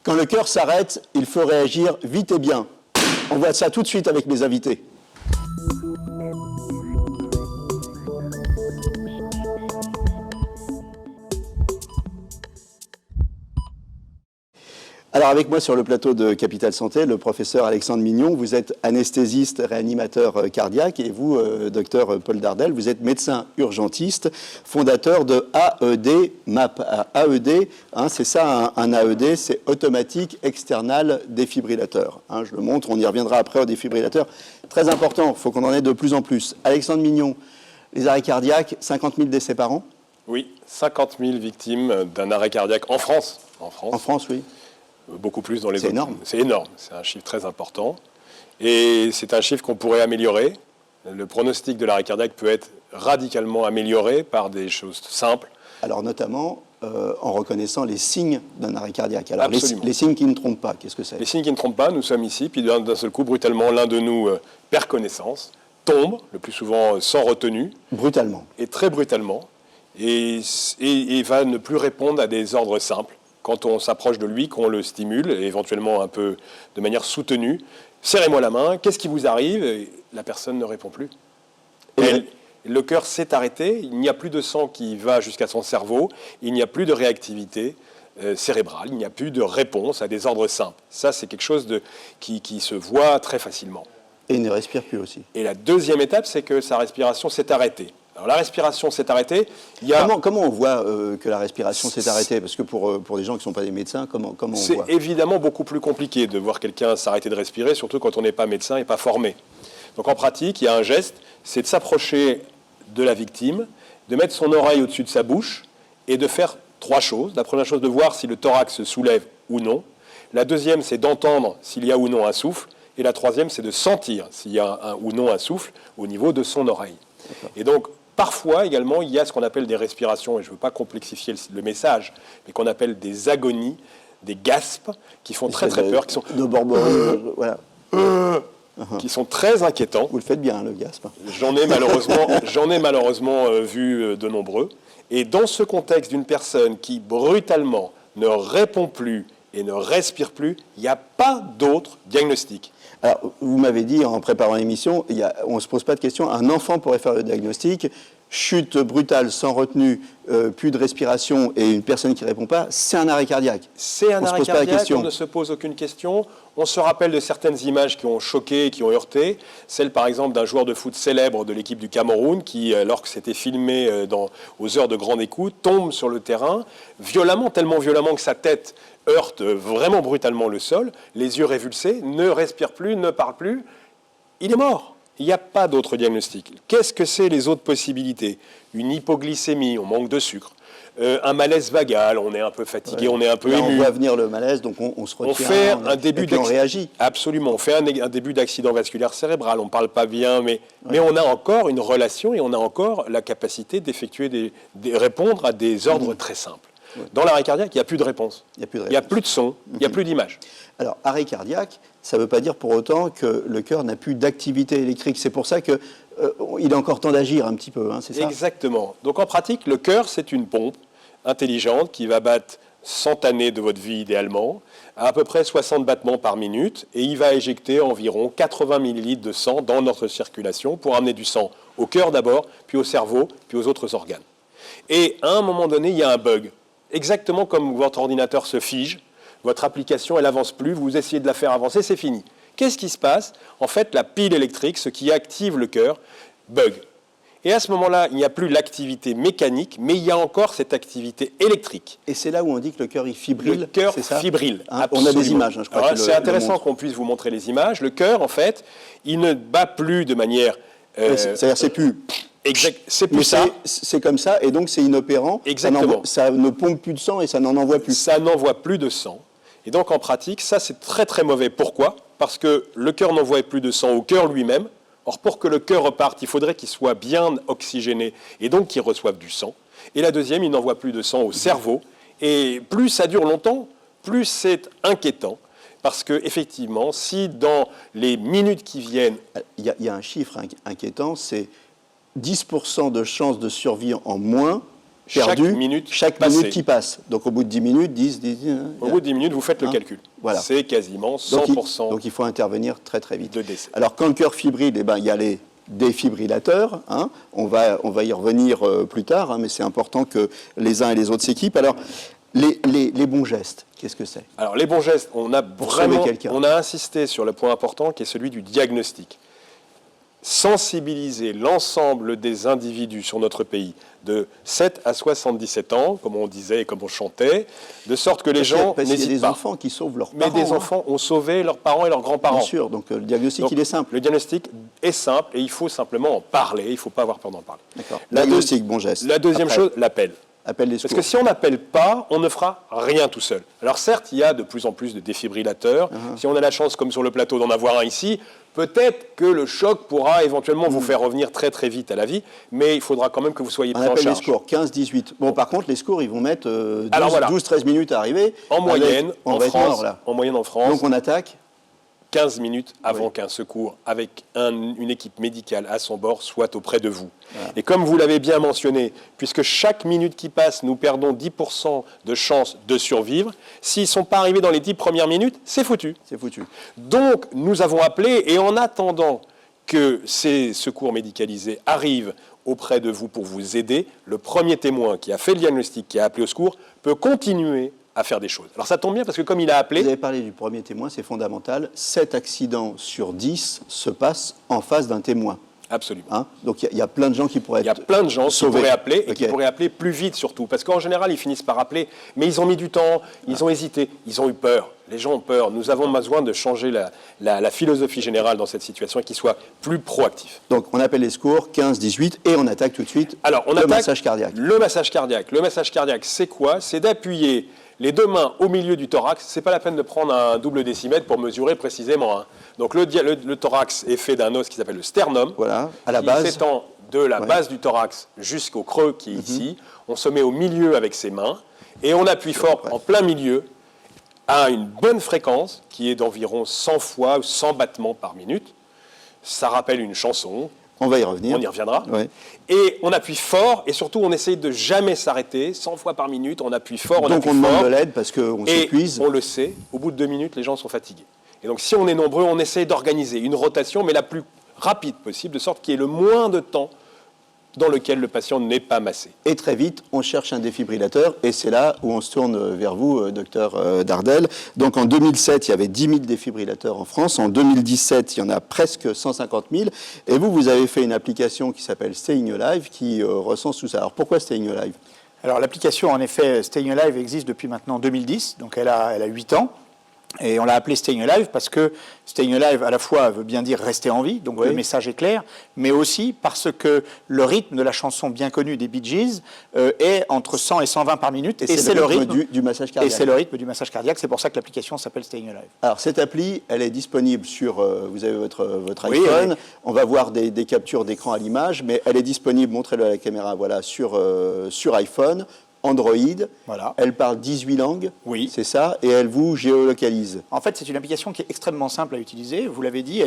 Quand le cœur s'arrête, il faut réagir vite et bien. On voit ça tout de suite avec mes invités. Alors avec moi sur le plateau de Capital Santé, le professeur Alexandre Mignon, vous êtes anesthésiste, réanimateur cardiaque, et vous, docteur Paul Dardel, vous êtes médecin urgentiste, fondateur de AED MAP. AED, c'est ça un AED, c'est automatique external défibrillateur. Je le montre, on y reviendra après au défibrillateur. Très important, il faut qu'on en ait de plus en plus. Alexandre Mignon, les arrêts cardiaques, 50 000 décès par an? Oui, 50 000 victimes d'un arrêt cardiaque en France. En France, oui. Beaucoup plus dans les autres. C'est énorme. C'est énorme, c'est un chiffre très important. Et c'est un chiffre qu'on pourrait améliorer. Le pronostic de l'arrêt cardiaque peut être radicalement amélioré par des choses simples. Alors notamment en reconnaissant les signes d'un arrêt cardiaque. Alors les signes qui ne trompent pas, qu'est-ce que c'est? Les signes qui ne trompent pas, nous sommes ici, puis d'un seul coup, brutalement, l'un de nous perd connaissance, tombe, le plus souvent sans retenue. Brutalement. Et très brutalement, et va ne plus répondre à des ordres simples. Quand on s'approche de lui, qu'on le stimule, et éventuellement un peu de manière soutenue, serrez-moi la main, qu'est-ce qui vous arrive? Et la personne ne répond plus. Le cœur s'est arrêté, il n'y a plus de sang qui va jusqu'à son cerveau, il n'y a plus de réactivité cérébrale, il n'y a plus de réponse à des ordres simples. Ça, c'est quelque chose qui se voit très facilement. Et il ne respire plus aussi. Et la deuxième étape, c'est que sa respiration s'est arrêtée. Alors la respiration s'est arrêtée. Comment on voit que la respiration s'est arrêtée? Parce que pour des gens qui ne sont pas des médecins, comment on voit? C'est évidemment beaucoup plus compliqué de voir quelqu'un s'arrêter de respirer, surtout quand on n'est pas médecin et pas formé. Donc en pratique, il y a un geste, c'est de s'approcher de la victime, de mettre son oreille au-dessus de sa bouche et de faire trois choses. La première chose, de voir si le thorax se soulève ou non. La deuxième, c'est d'entendre s'il y a ou non un souffle. Et la troisième, c'est de sentir s'il y a ou non un souffle au niveau de son oreille. Et donc, parfois, également, il y a ce qu'on appelle des respirations, et je ne veux pas complexifier le message, mais qu'on appelle des agonies, des gaspes, qui font très très peur, qui sont voilà. Qui sont très inquiétants. Vous le faites bien, le gasp. J'en ai malheureusement vu de nombreux. Et dans ce contexte d'une personne qui brutalement ne répond plus et ne respire plus, il n'y a pas d'autre diagnostic. Alors, vous m'avez dit en préparant l'émission, on ne se pose pas de questions, un enfant pourrait faire le diagnostic, chute brutale sans retenue, plus de respiration et une personne qui ne répond pas, c'est un arrêt cardiaque. C'est un arrêt cardiaque, on ne se pose aucune question. On se rappelle de certaines images qui ont choqué, qui ont heurté. Celle par exemple d'un joueur de foot célèbre de l'équipe du Cameroun qui, alors que c'était filmé aux heures de grande écoute, tombe sur le terrain violemment, tellement violemment que sa tête heurte vraiment brutalement le sol, les yeux révulsés, ne respire plus, ne parle plus. Il est mort. Il n'y a pas d'autre diagnostic. Qu'est-ce que c'est les autres possibilités? Une hypoglycémie, on manque de sucre. Un malaise vagal, on est un peu fatigué, on est un peu ému. On voit venir le malaise, donc on se retient. On fait un début on réagit. Absolument. On fait un début d'accident vasculaire cérébral. On ne parle pas bien, mais on a encore une relation et on a encore la capacité d'effectuer répondre à des ordres très simples. Dans l'arrêt cardiaque, il n'y a plus de réponse. Il n'y a plus de son, il n'y a plus d'image. Alors, arrêt cardiaque, ça ne veut pas dire pour autant que le cœur n'a plus d'activité électrique. C'est pour ça qu'il est encore temps d'agir un petit peu, c'est ça? Exactement. Donc en pratique, le cœur, c'est une pompe intelligente qui va battre 100 années de votre vie idéalement, à peu près 60 battements par minute, et il va éjecter environ 80 millilitres de sang dans notre circulation pour amener du sang au cœur d'abord, puis au cerveau, puis aux autres organes. Et à un moment donné, il y a un bug. Exactement comme votre ordinateur se fige, votre application, elle n'avance plus, vous essayez de la faire avancer, c'est fini. Qu'est-ce qui se passe? En fait, la pile électrique, ce qui active le cœur, bug. Et à ce moment-là, il n'y a plus l'activité mécanique, mais il y a encore cette activité électrique. Et c'est là où on dit que le cœur, il fibrile. Le cœur fibrille. On a des images, je crois. C'est intéressant qu'on puisse vous montrer les images. Le cœur, en fait, il ne bat plus de manière... C'est-à-dire, c'est plus... C'est plus ça. C'est comme ça, et donc c'est inopérant. Exactement. Ça ne pompe plus de sang et ça n'en envoie plus. Ça n'envoie plus de sang. Et donc en pratique, ça c'est très très mauvais. Pourquoi? Parce que le cœur n'envoie plus de sang au cœur lui-même. Or pour que le cœur reparte, il faudrait qu'il soit bien oxygéné et donc qu'il reçoive du sang. Et la deuxième, il n'envoie plus de sang au cerveau. Et plus ça dure longtemps, plus c'est inquiétant. Parce qu'effectivement, si dans les minutes qui viennent... Il y a un chiffre inquiétant, c'est 10% de chances de survie en moins perdu chaque minute qui passe. Donc au bout de 10 minutes, 10... Au bout de 10 minutes, vous faites le calcul. Voilà. C'est quasiment 100% donc il faut intervenir très très vite. de décès. Alors quand le cœur fibrille, il y a les défibrillateurs. On va y revenir plus tard, mais c'est important que les uns et les autres s'équipent. Alors, les bons gestes, qu'est-ce que c'est? Alors, les bons gestes, on a insisté sur le point important qui est celui du diagnostic. Sensibiliser l'ensemble des individus sur notre pays de 7 à 77 ans, comme on disait et comme on chantait, de sorte que les gens n'hésitent pas. Il y a des enfants qui sauvent leurs parents. Mais des enfants ont sauvé leurs parents et leurs grands-parents. Bien sûr, donc le diagnostic, il est simple. Le diagnostic est simple et il faut simplement en parler, il ne faut pas avoir peur d'en parler. D'accord. Diagnostic, bon geste. La deuxième chose, l'appel. Appel des secours. Parce que si on n'appelle pas, on ne fera rien tout seul. Alors certes, il y a de plus en plus de défibrillateurs. Si on a la chance, comme sur le plateau, d'en avoir un ici, peut-être que le choc pourra éventuellement vous faire revenir très très vite à la vie, mais il faudra quand même que vous soyez pris en charge. On appelle les secours, 15-18. Bon, par contre, les secours, ils vont mettre 12-13 minutes à arriver. En moyenne, en France. Donc on attaque 15 minutes avant qu'un secours avec une équipe médicale à son bord soit auprès de vous. Voilà. Et comme vous l'avez bien mentionné, puisque chaque minute qui passe, nous perdons 10% de chances de survivre, s'ils ne sont pas arrivés dans les 10 premières minutes, c'est foutu. C'est foutu. Donc, nous avons appelé, et en attendant que ces secours médicalisés arrivent auprès de vous pour vous aider, le premier témoin qui a fait le diagnostic, qui a appelé au secours, peut continuer à faire des choses. Alors ça tombe bien parce que comme il a appelé... Vous avez parlé du premier témoin, c'est fondamental. 7 accidents sur 10 se passent en face d'un témoin. Absolument. Donc il y a plein de gens qui pourraient être sauvés. Il y a plein de gens qui pourraient appeler et qui pourraient appeler plus vite surtout. Parce qu'en général, ils finissent par appeler, mais ils ont mis du temps, ils ont hésité, ils ont eu peur. Les gens ont peur. Nous avons besoin de changer la philosophie générale dans cette situation et qu'ils soient plus proactifs. Donc on appelle les secours, 15-18, et on attaque tout de suite le massage cardiaque. Le massage cardiaque. Le massage cardiaque, c'est quoi? C'est d'appuyer les deux mains au milieu du thorax. Ce n'est pas la peine de prendre un double décimètre pour mesurer précisément. Donc le thorax est fait d'un os qui s'appelle le sternum, voilà, à la base. Qui s'étend de la base du thorax jusqu'au creux qui est ici. On se met au milieu avec ses mains et on appuie fort en plein milieu à une bonne fréquence qui est d'environ 100 fois 100 battements par minute. Ça rappelle une chanson. On va y revenir. On y reviendra. Ouais. Et on appuie fort, et surtout, on essaye de jamais s'arrêter, 100 fois par minute, on appuie fort, donc on demande de l'aide parce qu'on s'épuise. Et on le sait, au bout de 2 minutes, les gens sont fatigués. Et donc, si on est nombreux, on essaie d'organiser une rotation, mais la plus rapide possible, de sorte qu'il y ait le moins de temps dans lequel le patient n'est pas massé. Et très vite, on cherche un défibrillateur, et c'est là où on se tourne vers vous, docteur Dardel. Donc en 2007, il y avait 10 000 défibrillateurs en France. En 2017, il y en a presque 150 000. Et vous avez fait une application qui s'appelle Staying Alive, qui recense tout ça. Alors pourquoi Staying Alive? Alors l'application, en effet, Staying Alive existe depuis maintenant 2010, donc elle a 8 ans. Et on l'a appelé Staying Alive parce que Staying Alive, à la fois, veut bien dire rester en vie, donc le message est clair, mais aussi parce que le rythme de la chanson bien connue des Bee Gees est entre 100 et 120 par minute, et c'est le rythme du massage cardiaque. Et c'est le rythme du massage cardiaque, c'est pour ça que l'application s'appelle Staying Alive. Alors cette appli, elle est disponible sur, vous avez votre iPhone, on va voir des captures d'écran à l'image, mais elle est disponible, montrez-le à la caméra, voilà, sur iPhone, Android, voilà. Elle parle 18 langues, c'est ça, et elle vous géolocalise. En fait, c'est une application qui est extrêmement simple à utiliser, vous l'avez dit,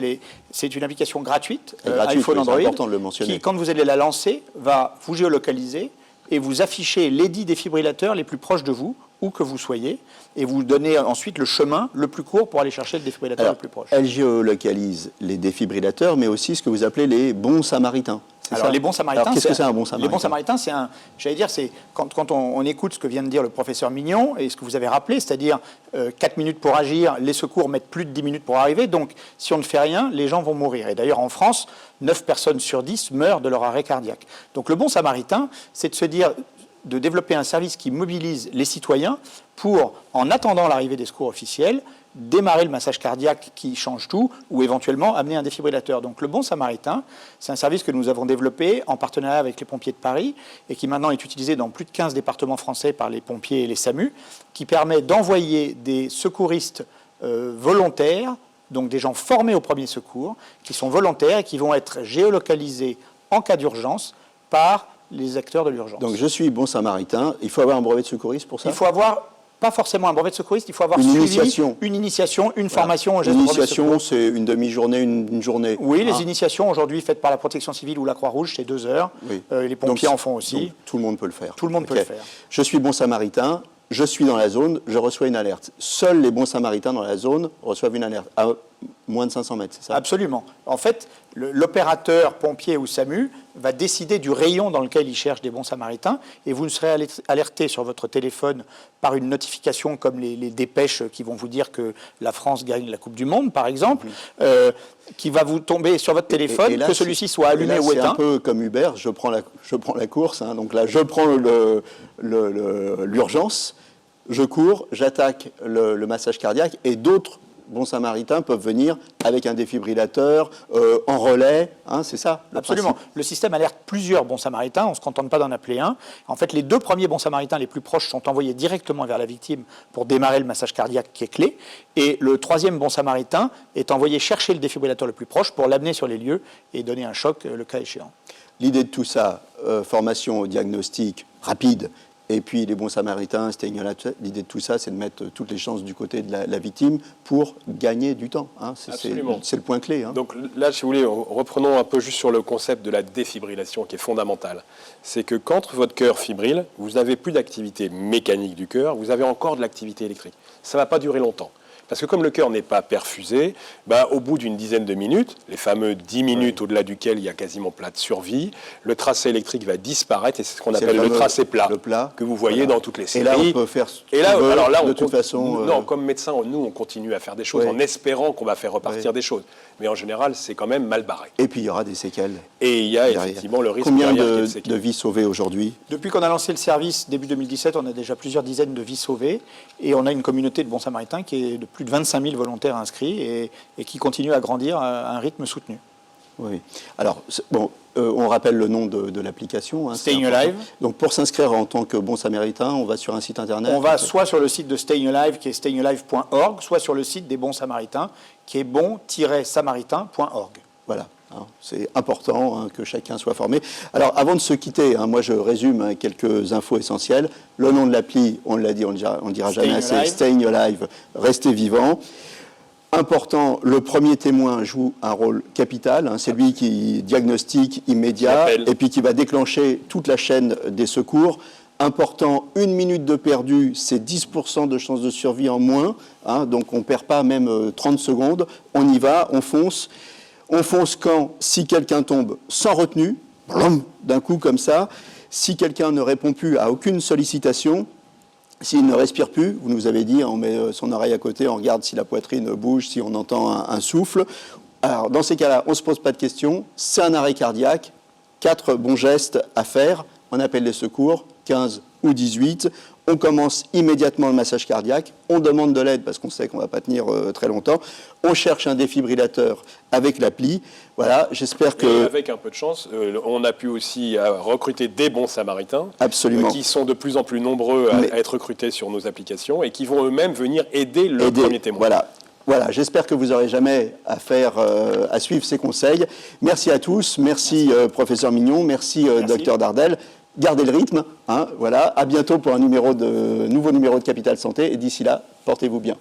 c'est une application gratuite, gratuite iPhone, Android, c'est important de le mentionner. Qui, quand vous allez la lancer, va vous géolocaliser et vous afficher les 10 défibrillateurs les plus proches de vous, où que vous soyez, et vous donnez ensuite le chemin le plus court pour aller chercher le défibrillateur le plus proche. Elle géolocalise les défibrillateurs, mais aussi ce que vous appelez les bons samaritains. Alors, les bons samaritains, qu'est-ce que c'est un bon samaritain? Les bons samaritains, c'est quand on écoute ce que vient de dire le professeur Mignon et ce que vous avez rappelé, c'est-à-dire 4 minutes pour agir, les secours mettent plus de 10 minutes pour arriver, donc si on ne fait rien, les gens vont mourir. Et d'ailleurs, en France, 9 personnes sur 10 meurent de leur arrêt cardiaque. Donc le bon samaritain, c'est de se dire, de développer un service qui mobilise les citoyens pour, en attendant l'arrivée des secours officiels, démarrer le massage cardiaque qui change tout, ou éventuellement amener un défibrillateur. Donc le Bon Samaritain, c'est un service que nous avons développé en partenariat avec les pompiers de Paris et qui maintenant est utilisé dans plus de 15 départements français par les pompiers et les SAMU, qui permet d'envoyer des secouristes volontaires, donc des gens formés au premier secours, qui sont volontaires et qui vont être géolocalisés en cas d'urgence par les acteurs de l'urgence. Donc je suis Bon Samaritain, il faut avoir un brevet de secouriste pour ça? Il faut avoir pas forcément un brevet de secouriste, il faut avoir Une suivi initiation. une initiation, une formation au geste Une de premier initiation, secours. c'est une demi-journée, une journée. Oui, les initiations aujourd'hui faites par la Protection civile ou la Croix-Rouge, c'est 2 heures. Oui. Les pompiers Donc, en font aussi. donc, tout le monde peut le faire. Tout le monde peut Ok. le faire. Je suis bon samaritain, je suis dans la zone, je reçois une alerte. Seuls les bons samaritains dans la zone reçoivent une alerte, à moins de 500 mètres, c'est ça? Absolument. En fait, l'opérateur, pompier ou SAMU va décider du rayon dans lequel il cherche des bons samaritains et vous serez alerté sur votre téléphone par une notification comme les dépêches qui vont vous dire que la France gagne la Coupe du Monde, par exemple, qui va vous tomber sur votre téléphone, Et là, que celui-ci soit allumé ou c'est un éteint. peu comme Uber, je prends la course, hein, donc là je prends l'urgence, je cours, j'attaque le massage cardiaque et d'autres bons samaritains peuvent venir avec un défibrillateur, en relais, hein, c'est ça le Absolument. principe. Le système alerte plusieurs bons samaritains, on ne se contente pas d'en appeler un. En fait, les 2 premiers bons samaritains les plus proches sont envoyés directement vers la victime pour démarrer le massage cardiaque qui est clé. Et le 3e bon samaritain est envoyé chercher le défibrillateur le plus proche pour l'amener sur les lieux et donner un choc le cas échéant. L'idée de tout ça, formation au diagnostic rapide, et puis les bons samaritains, l'idée de tout ça, c'est de mettre toutes les chances du côté de la victime pour gagner du temps. Hein. Absolument. C'est le point clé. Hein. Donc là, si vous voulez, reprenons un peu juste sur le concept de la défibrillation qui est fondamental. C'est que quand votre cœur fibrille, vous n'avez plus d'activité mécanique du cœur, vous avez encore de l'activité électrique. Ça ne va pas durer longtemps. Parce que comme le cœur n'est pas perfusé, au bout d'une dizaine de minutes, les fameux 10 minutes au-delà duquel il y a quasiment plat de survie, le tracé électrique va disparaître et c'est ce qu'on appelle le tracé plat, que vous voyez dans toutes les séries. Et là, on peut faire ce et là, qu'on veut, alors là, de toute façon... Non, comme médecin, nous, on continue à faire des choses en espérant qu'on va faire repartir des choses. Mais en général, c'est quand même mal barré. Et puis, il y aura des séquelles. Et il y a derrière. effectivement le risque Combien derrière qu'il y ait des séquelles. de vies sauvées aujourd'hui? Depuis qu'on a lancé le service, début 2017, on a déjà plusieurs dizaines de vies sauvées et on a une communauté de bons samaritains qui est de plus de 25 000 volontaires inscrits et qui continue à grandir à un rythme soutenu. Oui. Alors, on rappelle le nom de l'application. Hein, Staying Alive. Donc, pour s'inscrire en tant que bon samaritain, on va sur un site internet. On va soit sur le site de Staying Alive, qui est stayingalive.org, soit sur le site des bons samaritains, qui est bon-samaritain.org. Voilà. Hein, c'est important hein, que chacun soit formé. Alors, avant de se quitter, hein, moi je résume quelques infos essentielles. Le nom de l'appli, on l'a dit, on ne dira jamais assez, Staying Alive, restez vivant. Important, le premier témoin joue un rôle capital. Hein, c'est lui qui diagnostique immédiat et puis qui va déclencher toute la chaîne des secours. Important, 1 minute de perdu, c'est 10% de chance de survie en moins. Hein, donc on ne perd pas même 30 secondes. On y va, on fonce. On fonce si quelqu'un tombe sans retenue, d'un coup comme ça. Si quelqu'un ne répond plus à aucune sollicitation, s'il ne respire plus, vous nous avez dit, on met son oreille à côté, on regarde si la poitrine bouge, si on entend un souffle. Alors, dans ces cas-là, on ne se pose pas de questions. C'est un arrêt cardiaque. 4 bons gestes à faire. On appelle les secours, 15 ou 18. On commence immédiatement le massage cardiaque. On demande de l'aide parce qu'on sait qu'on ne va pas tenir très longtemps. On cherche un défibrillateur avec l'appli. Voilà, j'espère que... Et avec un peu de chance, on a pu aussi recruter des bons samaritains. Absolument. Qui sont de plus en plus nombreux à être recrutés sur nos applications et qui vont eux-mêmes venir aider le premier témoin. Voilà, j'espère que vous n'aurez jamais à suivre ces conseils. Merci à tous. Merci. Professeur Mignon. Merci. Docteur Dardel. Gardez le rythme. Hein, voilà. À bientôt pour un nouveau numéro de Capital Santé. Et d'ici là, portez-vous bien.